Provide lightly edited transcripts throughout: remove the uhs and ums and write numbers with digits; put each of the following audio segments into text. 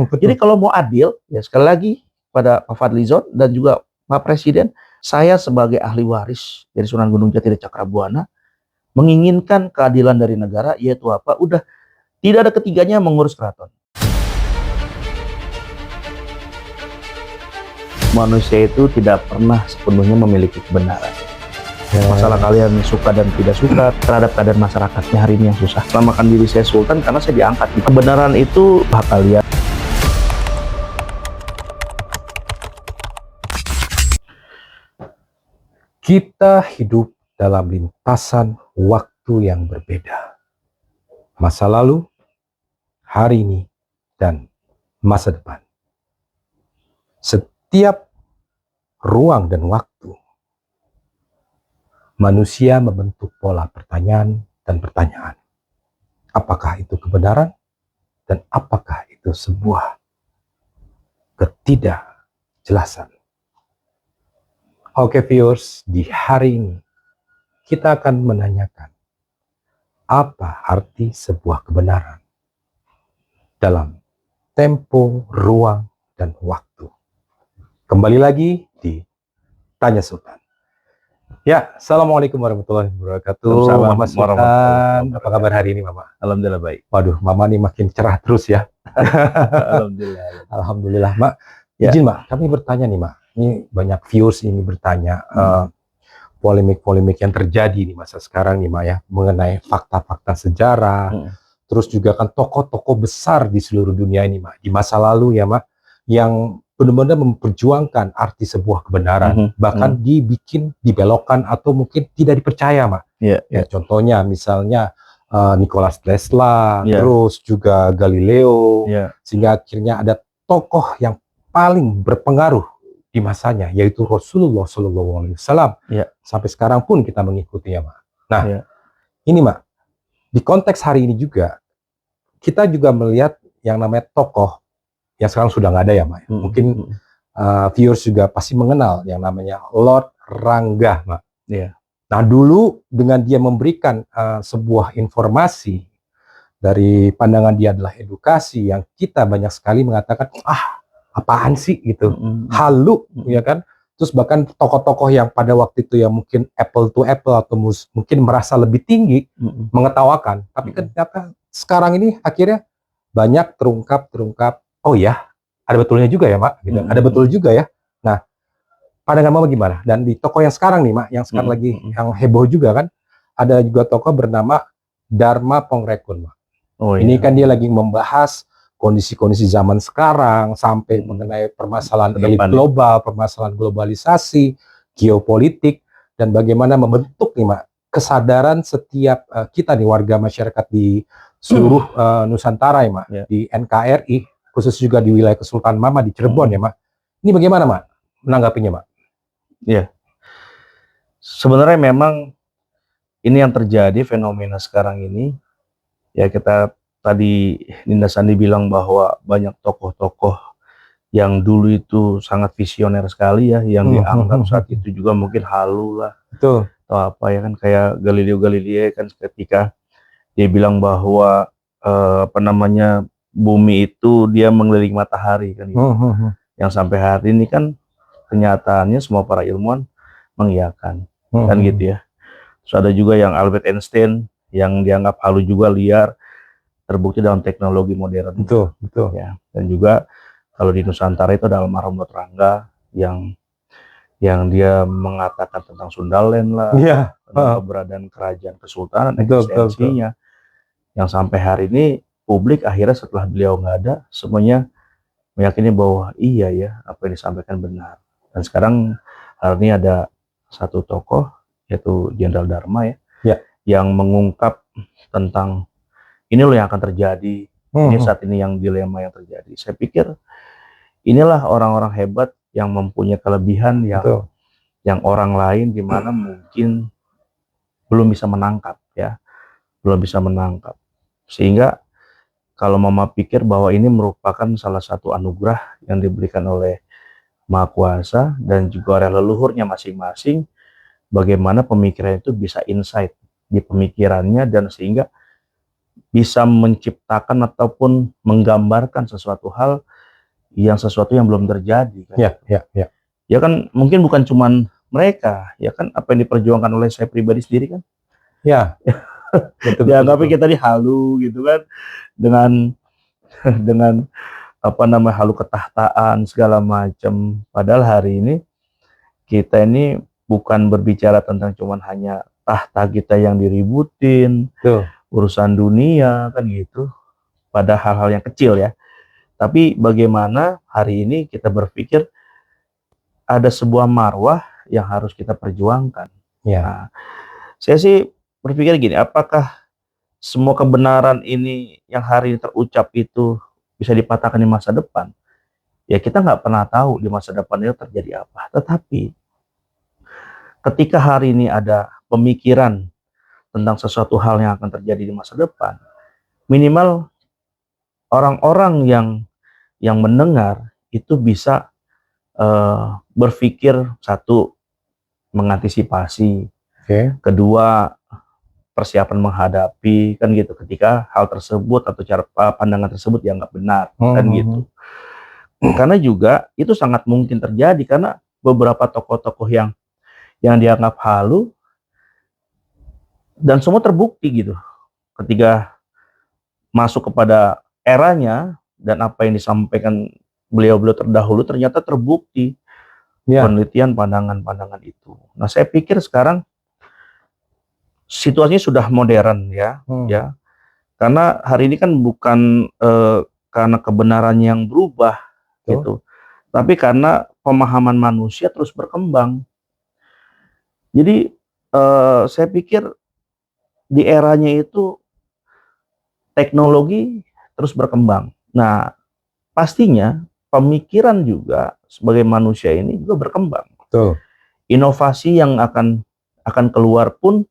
Jadi kalau mau adil, ya sekali lagi pada Pak Fadlizon dan juga Pak Presiden, saya sebagai ahli waris dari Sunan Gunung Jati dan Cakrabuana menginginkan keadilan dari negara, yaitu apa? Udah tidak ada ketiganya mengurus keraton. Manusia itu tidak pernah sepenuhnya memiliki kebenaran. Masalah kalian suka dan tidak suka terhadap keadaan masyarakatnya hari ini yang susah. Namakan diri saya Sultan karena saya diangkat. Kebenaran itu hak kalian. Kita hidup dalam lintasan waktu yang berbeda. Masa lalu, hari ini, dan masa depan. Setiap ruang dan waktu, manusia membentuk pola pertanyaan dan pertanyaan. Apakah itu kebenaran? Dan apakah itu sebuah ketidakjelasan? Oke viewers, di hari ini kita akan menanyakan apa arti sebuah kebenaran dalam tempo, ruang, dan waktu. Kembali lagi di Tanya Sultan. Ya, Assalamualaikum warahmatullahi wabarakatuh. Mama Sultan, apa kabar hari ini Mama? Alhamdulillah baik. Waduh, Mama nih makin cerah terus ya. Alhamdulillah. Alhamdulillah, Mak. Ya. Izin, Mak, kami bertanya nih, Mak. Ini banyak viewers ini bertanya polemik-polemik yang terjadi di masa sekarang nih, Mak ya, mengenai fakta-fakta sejarah. Terus juga kan tokoh-tokoh besar di seluruh dunia ini, Mak, di masa lalu ya, Mak, yang benar-benar memperjuangkan arti sebuah kebenaran, bahkan dibikin, dibelokkan atau mungkin tidak dipercaya, Mak. Ya, contohnya misalnya Nikola Tesla, terus juga Galileo, sehingga akhirnya ada tokoh yang paling berpengaruh di masanya, yaitu Rasulullah SAW. Sampai sekarang pun kita mengikutinya, Mak. Nah, ini, Mak, di konteks hari ini juga, kita juga melihat yang namanya tokoh yang sekarang sudah nggak ada ya, Mak. Mungkin viewers juga pasti mengenal yang namanya Lord Rangga, Mak. Nah, dulu dengan dia memberikan sebuah informasi dari pandangan dia adalah edukasi, yang kita banyak sekali mengatakan, apaan sih gitu, halu, ya kan? Terus bahkan tokoh-tokoh yang pada waktu itu yang mungkin apple to apple atau mungkin merasa lebih tinggi, mengetawakan. Tapi ternyata sekarang ini akhirnya banyak terungkap, oh ya, ada betulnya juga ya, Mak, gitu. Ada betul juga ya. Nah, pandangan Mama gimana? Dan di tokoh yang sekarang nih, Mak, yang sekarang lagi yang heboh juga kan, ada juga tokoh bernama Dharma Pongrekun, Mak. Ini kan dia lagi membahas kondisi-kondisi zaman sekarang, sampai mengenai permasalahan elit global, permasalahan globalisasi, geopolitik, dan bagaimana membentuk nih, Mak, kesadaran setiap kita nih warga masyarakat di seluruh Nusantara ya, Mak, di NKRI, khusus juga di wilayah Kesultanan Mama di Cirebon ya, Mak. Ini bagaimana, Mak, menanggapinya, Mak? Ya, sebenarnya memang ini yang terjadi fenomena sekarang ini. Ya, kita tadi Ninda Sandi bilang bahwa banyak tokoh-tokoh yang dulu itu sangat visioner sekali ya, yang dianggap saat itu juga mungkin halu lah, atau apa ya kan, kayak Galileo Galilei kan ketika dia bilang bahwa bumi itu dia mengelilingi matahari kan gitu. Yang sampai hari ini kan kenyataannya semua para ilmuwan mengiyakan kan gitu ya. Terus ada juga yang Albert Einstein yang dianggap halu juga, liar, terbukti dalam teknologi modern. Betul. Ya. Dan juga kalau di Nusantara itu ada almarhum Lord Rangga yang dia mengatakan tentang Sundaland lah, tentang keberadaan kerajaan kesultanan, eksistensinya, yang sampai hari ini publik akhirnya setelah beliau nggak ada, semuanya meyakini bahwa iya ya, apa yang disampaikan benar. Dan sekarang hari ini ada satu tokoh, yaitu Jenderal Dharma yang mengungkap tentang ini loh yang akan terjadi, ini saat ini yang dilema yang terjadi. Saya pikir inilah orang-orang hebat yang mempunyai kelebihan yang orang lain di mana mungkin belum bisa menangkap ya, Sehingga kalau Mama pikir bahwa ini merupakan salah satu anugerah yang diberikan oleh Maha Kuasa dan juga oleh leluhurnya masing-masing, bagaimana pemikiran itu bisa insight di pemikirannya, dan sehingga bisa menciptakan ataupun menggambarkan sesuatu yang belum terjadi kan. Ya kan mungkin bukan cuman mereka, ya kan apa yang diperjuangkan oleh saya pribadi sendiri kan. Ya. Betul, Dianggapnya kita dihalu gitu kan dengan dengan apa namanya halu ketahtaan segala macam. Padahal hari ini kita ini bukan berbicara tentang cuman hanya tahta kita yang diributin, urusan dunia kan gitu. Pada hal-hal yang kecil ya. Tapi bagaimana hari ini kita berpikir ada sebuah marwah yang harus kita perjuangkan. Nah, saya sih berpikir gini, apakah semua kebenaran ini yang hari ini terucap itu bisa dipatahkan di masa depan? Ya kita nggak pernah tahu di masa depan itu terjadi apa. Tetapi ketika hari ini ada pemikiran tentang sesuatu hal yang akan terjadi di masa depan, minimal orang-orang yang mendengar itu bisa berpikir, satu, mengantisipasi, kedua, persiapan menghadapi kan gitu ketika hal tersebut atau cara pandangan tersebut dianggap benar kan gitu. Karena juga itu sangat mungkin terjadi karena beberapa tokoh-tokoh yang dianggap halu dan semua terbukti gitu ketika masuk kepada eranya dan apa yang disampaikan beliau-beliau terdahulu ternyata terbukti penelitian pandangan-pandangan itu. Nah, saya pikir sekarang situasinya sudah modern ya, ya. Karena hari ini kan bukan karena kebenaran yang berubah gitu, tapi karena pemahaman manusia terus berkembang. Jadi saya pikir di eranya itu teknologi terus berkembang. Nah, pastinya pemikiran juga sebagai manusia ini juga berkembang. Inovasi yang akan keluar pun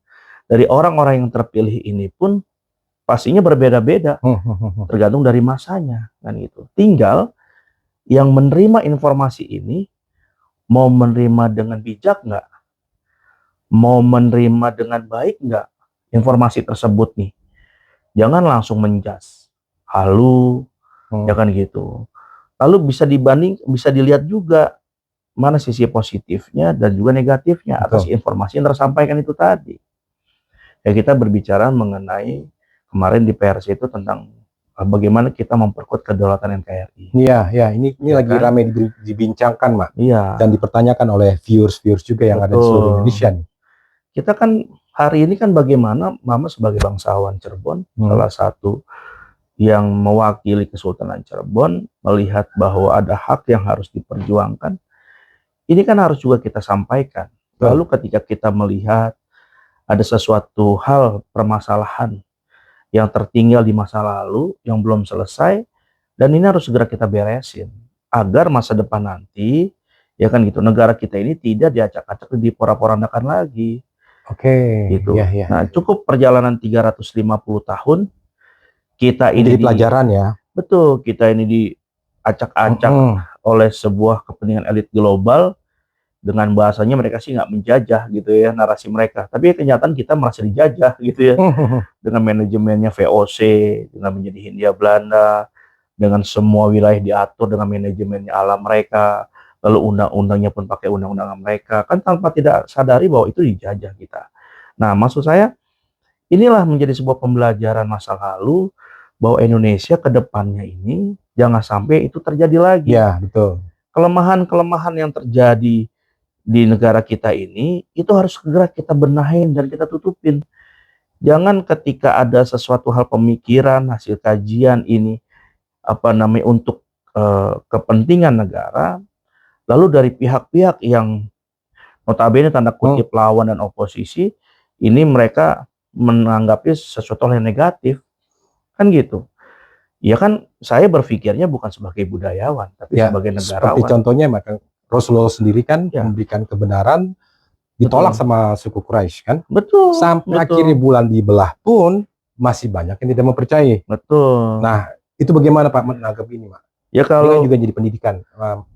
dari orang-orang yang terpilih ini pun pastinya berbeda-beda, tergantung dari masanya kan gitu. Tinggal yang menerima informasi ini mau menerima dengan bijak nggak, mau menerima dengan baik nggak informasi tersebut nih. Jangan langsung menjas, halu, ya kan gitu. Lalu bisa dilihat juga mana sisi positifnya dan juga negatifnya atas informasi yang tersampaikan itu tadi. Ya kita berbicara mengenai kemarin di PRC itu tentang bagaimana kita memperkuat kedaulatan NKRI. Ini ya lagi kan? Ramai dibincangkan, Mak. Dan dipertanyakan oleh viewers juga yang ada di seluruh Indonesia nih. Kita kan hari ini kan bagaimana Mama sebagai bangsawan Cirebon, salah satu yang mewakili Kesultanan Cirebon, melihat bahwa ada hak yang harus diperjuangkan. Ini kan harus juga kita sampaikan. Lalu ketika kita melihat ada sesuatu hal permasalahan yang tertinggal di masa lalu, yang belum selesai, dan ini harus segera kita beresin, agar masa depan nanti, ya kan gitu, negara kita ini tidak diacak-acak, diporak-porandakan lagi. Gitu. Nah, cukup perjalanan 350 tahun, kita ini jadi pelajaran ya. Betul, kita ini diacak-acak oleh sebuah kepentingan elit global, dengan bahasanya mereka sih nggak menjajah gitu ya narasi mereka, tapi kenyataan kita merasa dijajah gitu ya dengan manajemennya VOC, dengan menjadi Hindia Belanda, dengan semua wilayah diatur dengan manajemennya ala mereka, lalu undang-undangnya pun pakai undang-undang mereka, kan tanpa tidak sadari bahwa itu dijajah kita. Nah, maksud saya inilah menjadi sebuah pembelajaran masa lalu bahwa Indonesia ke depannya ini jangan sampai itu terjadi lagi. Ya, betul. Kelemahan-kelemahan yang terjadi di negara kita ini itu harus segera kita benahin dan kita tutupin. Jangan ketika ada sesuatu hal pemikiran, hasil kajian ini untuk kepentingan negara, lalu dari pihak-pihak yang notabene tanda kutip lawan dan oposisi, ini mereka menanggapnya sesuatu hal yang negatif, kan gitu. Ya kan saya berpikirnya bukan sebagai budayawan, tapi sebagai negarawan. Seperti contohnya maka Rasulullah sendiri kan memberikan kebenaran, ditolak sama suku Quraisy kan. Sampai akhirnya bulan dibelah pun masih banyak yang tidak mempercayai. Nah, itu bagaimana Pak menanggapi ini, Pak? Ya kalau ini juga jadi pendidikan,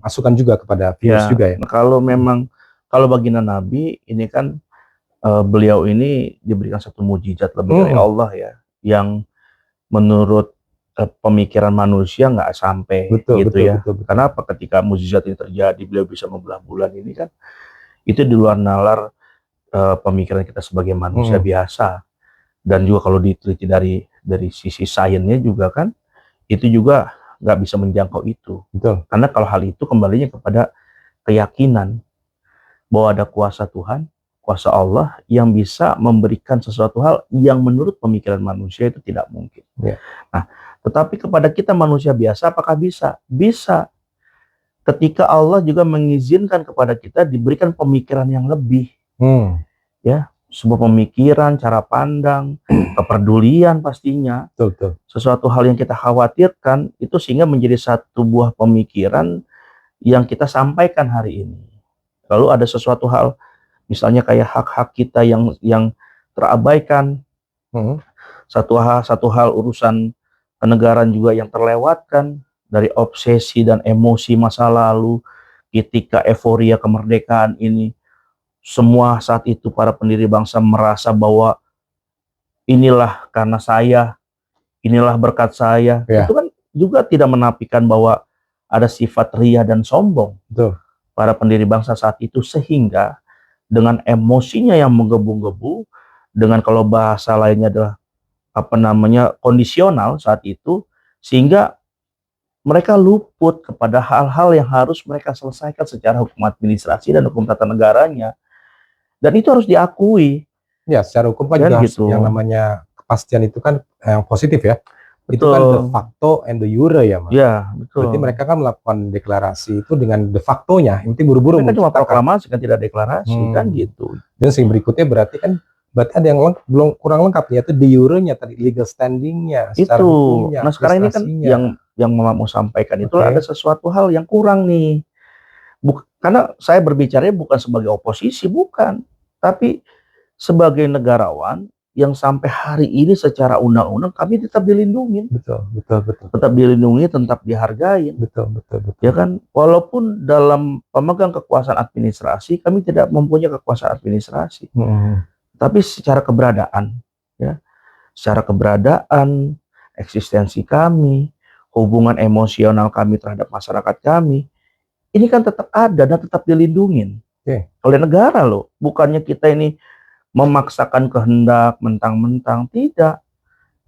masukan juga kepada viewers juga ya. Kalau baginda Nabi ini kan beliau ini diberikan satu mujizat lebih dari Allah ya, yang menurut pemikiran manusia nggak sampai gitu ya. Betul. Karena apa, ketika mukjizat ini terjadi, beliau bisa membelah bulan ini kan, itu di luar nalar pemikiran kita sebagai manusia biasa. Dan juga kalau diteliti dari sisi sainsnya juga kan, itu juga nggak bisa menjangkau itu. Betul. Karena kalau hal itu kembalinya kepada keyakinan bahwa ada kuasa Tuhan, kuasa Allah yang bisa memberikan sesuatu hal yang menurut pemikiran manusia itu tidak mungkin. Yeah. Nah, tetapi kepada kita manusia biasa apakah bisa? Bisa. Ketika Allah juga mengizinkan kepada kita diberikan pemikiran yang lebih. Ya, sebuah pemikiran, cara pandang, kepedulian pastinya. Betul. Sesuatu hal yang kita khawatirkan itu sehingga menjadi satu buah pemikiran yang kita sampaikan hari ini. Lalu ada sesuatu hal, misalnya kayak hak-hak kita yang terabaikan, satu hal urusan kenegaraan juga yang terlewatkan dari obsesi dan emosi masa lalu. Ketika euforia kemerdekaan ini, semua saat itu para pendiri bangsa merasa bahwa inilah karena saya, inilah berkat saya. Itu kan juga tidak menafikan bahwa ada sifat ria dan sombong. Betul. Para pendiri bangsa saat itu, sehingga dengan emosinya yang menggebu-gebu, dengan kalau bahasa lainnya adalah kondisional saat itu, sehingga mereka luput kepada hal-hal yang harus mereka selesaikan secara hukum administrasi dan hukum tata negaranya, dan itu harus diakui. Ya, secara hukum kan juga gitu. Yang namanya kepastian itu kan yang positif ya. Betul. Itu kan de facto and de jure ya, Mas. Ya, betul. Berarti mereka kan melakukan deklarasi itu dengan de factonya. Ini buru-buru. Mereka cuma proklamasi kan, tidak deklarasi kan gitu. Dan yang berikutnya berarti ada yang kurang lengkap, yaitu de jurenya tadi, legal standingnya, secara hukumnya. Nah sekarang ini kan yang mau sampaikan itu ada sesuatu hal yang kurang nih. Karena saya berbicara bukan sebagai oposisi, bukan, tapi sebagai negarawan yang sampai hari ini secara undang-undang kami tetap dilindungi. Betul. Tetap dilindungi, tetap dihargai. Betul. Ya kan, walaupun dalam pemegang kekuasaan administrasi kami tidak mempunyai kekuasaan administrasi, tapi secara keberadaan, ya, secara keberadaan, eksistensi kami, hubungan emosional kami terhadap masyarakat kami, ini kan tetap ada dan tetap dilindungi oleh negara loh. Bukannya kita ini memaksakan kehendak mentang-mentang, tidak,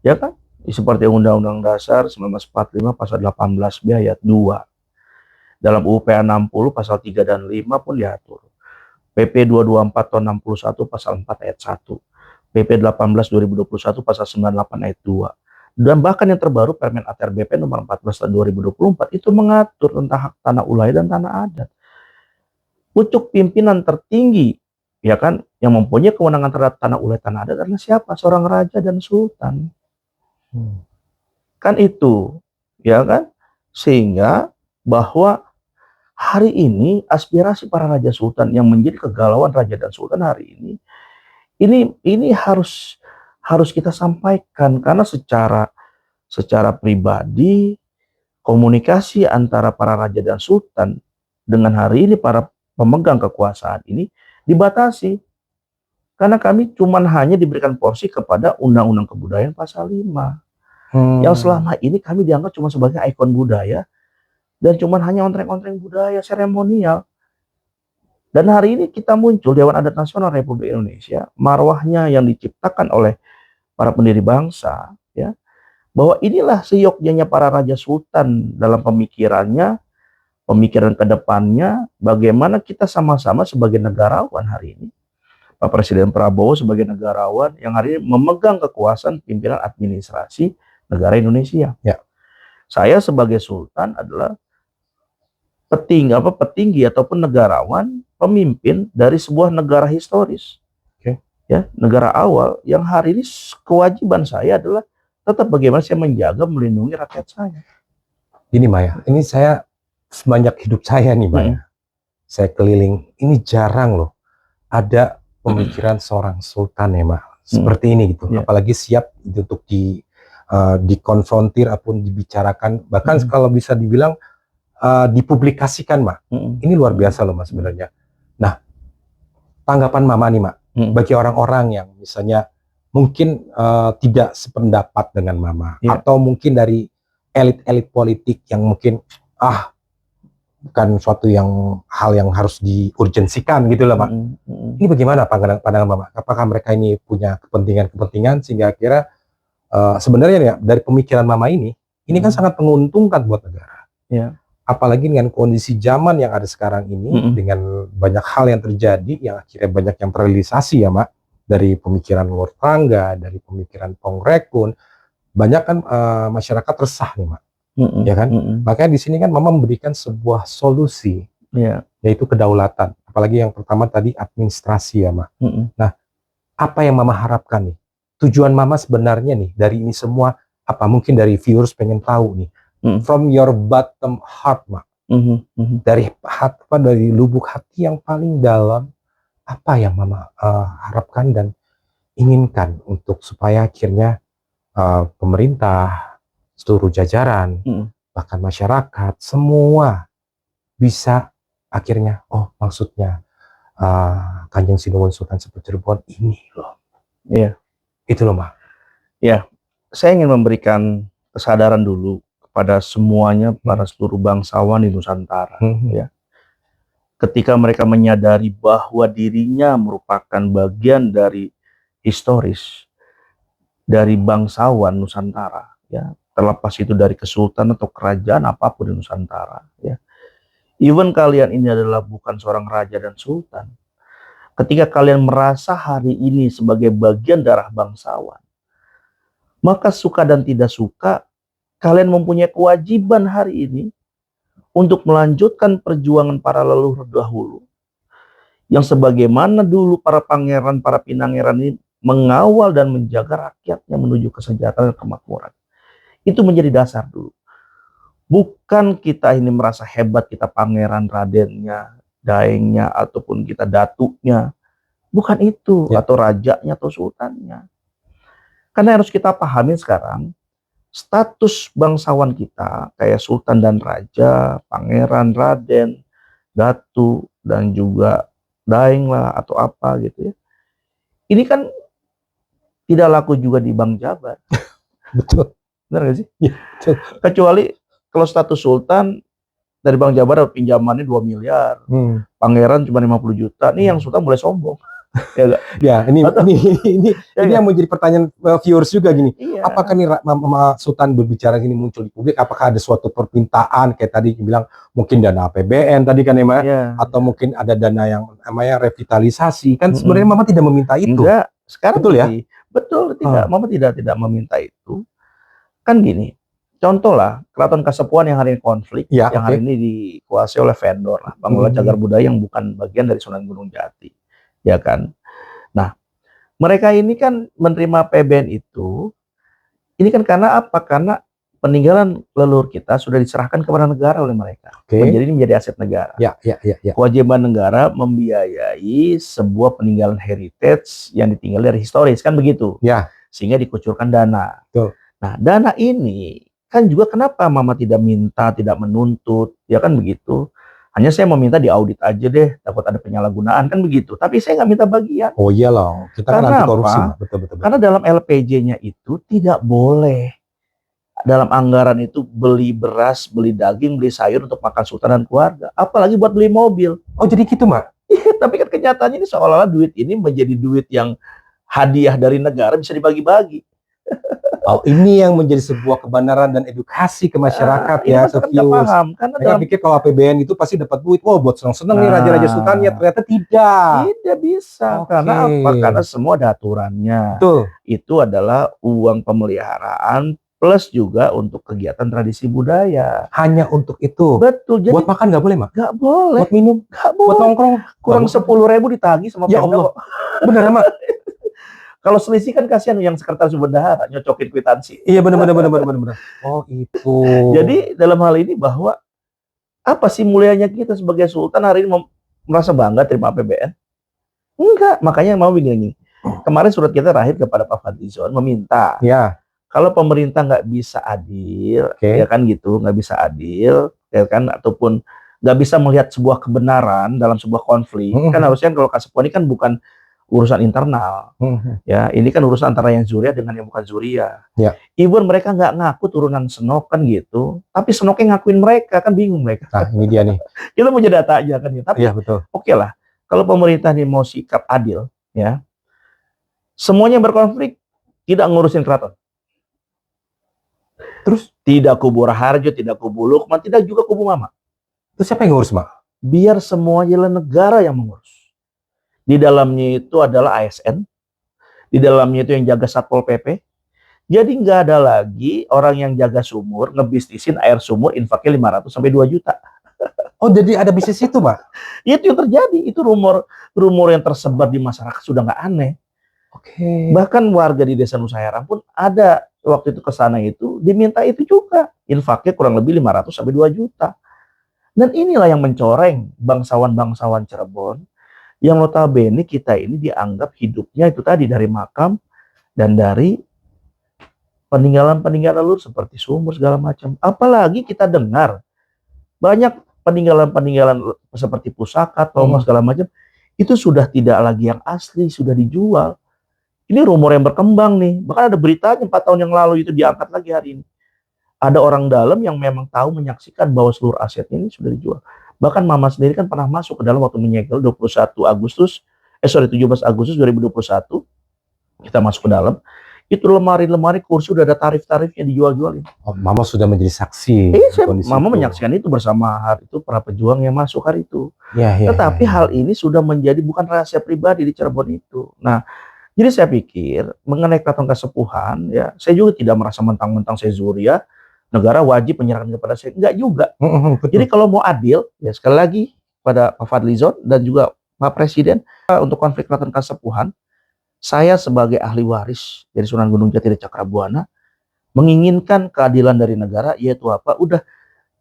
ya kan? Seperti Undang-Undang Dasar 1945 pasal 18B ayat 2. Dalam UU PA 60 pasal 3 dan 5 pun diatur. PP 224 tahun 61 pasal 4 ayat 1. PP 18 2021 pasal 98 ayat 2. Dan bahkan yang terbaru Permen ATR BP nomor 14 tahun 2024 itu mengatur tentang hak tanah wilayah dan tanah adat. Pucuk pimpinan tertinggi, ya kan, yang mempunyai kewenangan terhadap tanah wilayah tanah adat adalah siapa? Seorang raja dan sultan. Kan itu, ya kan? Sehingga bahwa hari ini aspirasi para raja sultan yang menjadi kegalauan raja dan sultan hari ini harus kita sampaikan, karena secara pribadi komunikasi antara para raja dan sultan dengan hari ini para pemegang kekuasaan ini dibatasi, karena kami hanya diberikan porsi kepada Undang-Undang Kebudayaan pasal 5 yang selama ini kami dianggap cuma sebagai ikon budaya dan hanya ontreng-ontreng budaya seremonial. Dan hari ini kita muncul Dewan Adat Nasional Republik Indonesia, marwahnya yang diciptakan oleh para pendiri bangsa, ya, bahwa inilah seyogyanya para raja sultan dalam pemikiran ke depannya, bagaimana kita sama-sama sebagai negarawan hari ini. Pak Presiden Prabowo sebagai negarawan yang hari ini memegang kekuasaan pimpinan administrasi negara Indonesia. Ya. Saya sebagai sultan adalah petinggi ataupun negarawan, pemimpin dari sebuah negara historis. Ya, negara awal yang hari ini kewajiban saya adalah tetap bagaimana saya menjaga, melindungi rakyat saya. Ini Maya, ini saya sebanyak hidup saya nih Maya, saya keliling, ini jarang loh ada pemikiran seorang sultan ya Mbak, seperti ini gitu, apalagi siap untuk dikonfrontir ataupun dibicarakan, bahkan kalau bisa dibilang dipublikasikan Mbak. Ini luar biasa loh Mas sebenarnya. Nah, tanggapan Mama nih Mak, bagi orang-orang yang misalnya mungkin tidak sependapat dengan Mama, Iya. atau mungkin dari elit-elit politik yang mungkin bukan suatu hal yang harus diurgensikan gitu lah, Pak. Ini bagaimana pandangan Mama? Apakah mereka ini punya kepentingan sehingga akhirnya sebenarnya ya dari pemikiran Mama ini kan sangat menguntungkan buat negara. Iya. Apalagi dengan kondisi zaman yang ada sekarang ini, dengan banyak hal yang terjadi yang akhirnya banyak yang terrealisasi ya, Mak, dari pemikiran Lord Rangga, dari pemikiran Pong Rekun, banyak kan masyarakat resah nih, Mak. Ya kan? Makanya di sini kan Mama memberikan sebuah solusi, yaitu kedaulatan. Apalagi yang pertama tadi administrasi ya, Mak. Nah, apa yang Mama harapkan nih? Tujuan Mama sebenarnya nih dari ini semua apa? Mungkin dari viewers pengen tahu nih. From your bottom heart, Mak. Dari lubuk hati yang paling dalam, apa yang Mama harapkan dan inginkan untuk supaya akhirnya pemerintah, seluruh jajaran, bahkan masyarakat, semua bisa akhirnya, maksudnya Kanjeng Sinuwun Sultan Saputjerebon ini loh. Iya. Itu loh, Mak. Ya, saya ingin memberikan kesadaran dulu kepada semuanya, para seluruh bangsawan di Nusantara. Ya. Ketika mereka menyadari bahwa dirinya merupakan bagian dari historis dari bangsawan Nusantara, ya, terlepas itu dari kesultanan atau kerajaan apapun di Nusantara, ya. Even kalian ini adalah bukan seorang raja dan sultan, ketika kalian merasa hari ini sebagai bagian darah bangsawan, maka suka dan tidak suka, kalian mempunyai kewajiban hari ini untuk melanjutkan perjuangan para leluhur dahulu, yang sebagaimana dulu para pangeran, para pinangeran ini mengawal dan menjaga rakyatnya menuju kesejahteraan dan kemakmuran. Itu menjadi dasar dulu. Bukan kita ini merasa hebat, kita pangeran, radennya, daengnya, ataupun kita datuknya. Bukan itu, atau rajanya, atau sultannya. Karena harus kita pahami sekarang, status bangsawan kita, kayak sultan dan raja, pangeran, raden, datu, dan juga daeng lah, atau apa gitu ya. Ini kan tidak laku juga di Bank Jabar. Betul. Benar gak sih? Ya, betul. Kecuali kalau status sultan dari Bank Jabar pinjamannya 2 miliar. Pangeran cuma 50 juta. Nih yang sultan mulai sombong. Ya gak? Ya, ini yang menjadi pertanyaan viewers juga gini. Iya. Apakah nih Mama Sultan berbicara gini muncul di publik, apakah ada suatu permintaan kayak tadi bilang mungkin dana APBN tadi kan ya, Ma? Atau mungkin ada dana yang namanya revitalisasi. Kan sebenarnya Mama tidak meminta itu. Enggak, sekarang betul ya? Betul, tidak. Mama tidak meminta itu. Kan gini, contoh lah, Keraton Kasepuhan yang hari ini konflik, yang hari ini dikuasai oleh vendor lah, Pengelola Cagar Budaya yang bukan bagian dari Sunan Gunung Jati, ya kan? Nah, mereka ini kan menerima PBN itu, ini kan karena apa? Karena peninggalan leluhur kita sudah diserahkan kepada negara oleh mereka, menjadi aset negara. Kewajiban negara membiayai sebuah peninggalan heritage yang ditinggal dari historis, kan begitu? Ya. Sehingga dikucurkan dana. Betul. Nah, dana ini kan juga kenapa Mama tidak minta, tidak menuntut, ya kan begitu. Hanya saya meminta diaudit aja deh, takut ada penyalahgunaan, kan begitu. Tapi saya nggak minta bagian. Oh iyalah, kita kan anti korupsi. Betul. Karena dalam LPJ-nya itu tidak boleh dalam anggaran itu beli beras, beli daging, beli sayur untuk makan sultan dan keluarga. Apalagi buat beli mobil. Oh jadi gitu, Mak? Iya, tapi kan kenyataannya ini seolah-olah duit ini menjadi duit yang hadiah dari negara bisa dibagi-bagi. Oh, ini yang menjadi sebuah kebenaran dan edukasi ke masyarakat ya, ke viewers. Mereka pikir kalau APBN itu pasti dapat duit, wah buat seneng-seneng nih raja-raja sultannya, ternyata tidak. Tidak bisa. Karena apa? Karena semua ada aturannya. Betul. Itu adalah uang pemeliharaan plus juga untuk kegiatan tradisi budaya. Hanya untuk itu. Betul. Jadi buat makan nggak boleh, Mak? Nggak boleh. Buat minum? Nggak boleh. Buat nongkrong? Kurang 10.000 ditagih sama ya Allah. Benar, Mak? Kalau selisih kan kasihan yang sekretaris bendahara nyocokin kwitansi. Iya benar. Oh itu. Jadi dalam hal ini bahwa apa sih mulianya kita sebagai sultan hari ini merasa bangga terima APBN? Enggak, makanya mau begini. Kemarin surat kita terakhir kepada Pak Fadlizon meminta. Ya. Kalau pemerintah nggak bisa adil, ya kan gitu, nggak bisa adil, ya kan, ataupun nggak bisa melihat sebuah kebenaran dalam sebuah konflik, kan harusnya kalau Kasepuhan ini kan bukan urusan internal. Ya, ini kan urusan antara yang Zuria dengan yang bukan Zuria. Ya. Even mereka nggak ngaku turunan Senok kan gitu, tapi Senoknya ngakuin mereka, kan bingung mereka. Nah, ini dia nih. Kita punya data aja kan ya. Tapi Iya, betul. Oke lah, kalau pemerintah ini mau sikap adil, ya, semuanya berkonflik, tidak ngurusin keraton. Terus tidak kubu Raharjo, tidak kubu Lukman, tidak juga kubu Mama. Terus siapa yang ngurus, Mak? Biar semua jalan negara yang mengurus. Di dalamnya itu adalah ASN, di dalamnya itu yang jaga Satpol PP. Jadi nggak ada lagi orang yang jaga sumur, ngebisnisin air sumur infaknya 500 sampai 2 juta. Oh, jadi ada bisnis itu, Mak? Itu yang terjadi, itu rumor yang tersebar di masyarakat sudah nggak aneh. Oke. Bahkan warga di Desa Nusa Heram pun ada waktu itu ke sana itu diminta itu juga. Infaknya kurang lebih 500 sampai 2 juta. Dan inilah yang mencoreng bangsawan-bangsawan Cirebon yang notabene kita ini dianggap hidupnya itu tadi dari makam dan dari peninggalan-peninggalan leluhur seperti sumur segala macam. Apalagi kita dengar banyak peninggalan-peninggalan seperti pusaka, tonggo segala macam itu sudah tidak lagi yang asli, sudah dijual. Ini rumor yang berkembang nih. Bahkan ada beritanya 4 tahun yang lalu itu diangkat lagi hari ini. Ada orang dalam yang memang tahu menyaksikan bahwa seluruh aset ini sudah dijual. Bahkan Mama sendiri kan pernah masuk ke dalam waktu menyegel 17 Agustus 2021. Kita masuk ke dalam. Itu lemari-lemari kursi udah ada tarif-tarifnya dijual-jualin. Oh, Mama sudah menjadi saksi. Mama menyaksikan itu bersama hari itu para pejuang yang masuk hari itu. Ya, Tetapi hal ini sudah menjadi bukan rahasia pribadi di Cirebon itu. Nah, jadi saya pikir mengenai keraton Kasepuhan, ya saya juga tidak merasa mentang-mentang saya Zuria, negara wajib menyerahkan kepada saya. Enggak juga. Jadi kalau mau adil, ya sekali lagi pada Pak Fadlizon dan juga Pak Presiden, untuk konflik keraton Kasepuhan, saya sebagai ahli waris dari Sunan Gunung Jati dan Cakrabuana menginginkan keadilan dari negara, yaitu apa? Udah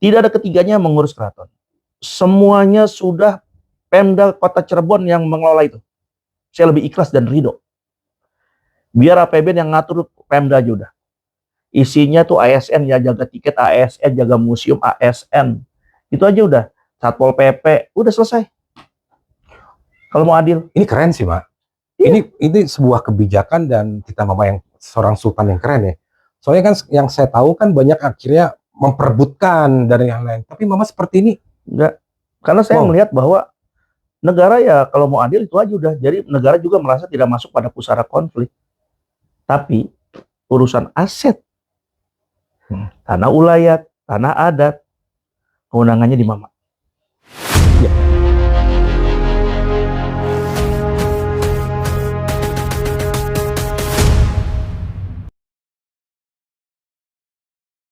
tidak ada ketiganya mengurus keraton. Semuanya sudah Pemda Kota Cirebon yang mengelola itu. Saya lebih ikhlas dan ridho. Biar APBN yang ngatur Pemda aja udah. Isinya tuh ASN ya, jaga tiket ASN, jaga museum ASN. Itu aja udah. Satpol PP, udah selesai. Kalau mau adil. Ini keren sih, Mak. Iya. Ini sebuah kebijakan dan kita Mama yang seorang sultan yang keren ya. Soalnya kan yang saya tahu kan banyak akhirnya memperebutkan dari yang lain. Tapi Mama seperti ini enggak. Karena saya melihat bahwa negara ya kalau mau adil itu aja udah. Jadi negara juga merasa tidak masuk pada pusara konflik. Tapi urusan aset, tanah ulayat, tanah adat, kewenangannya di Mama. Ya.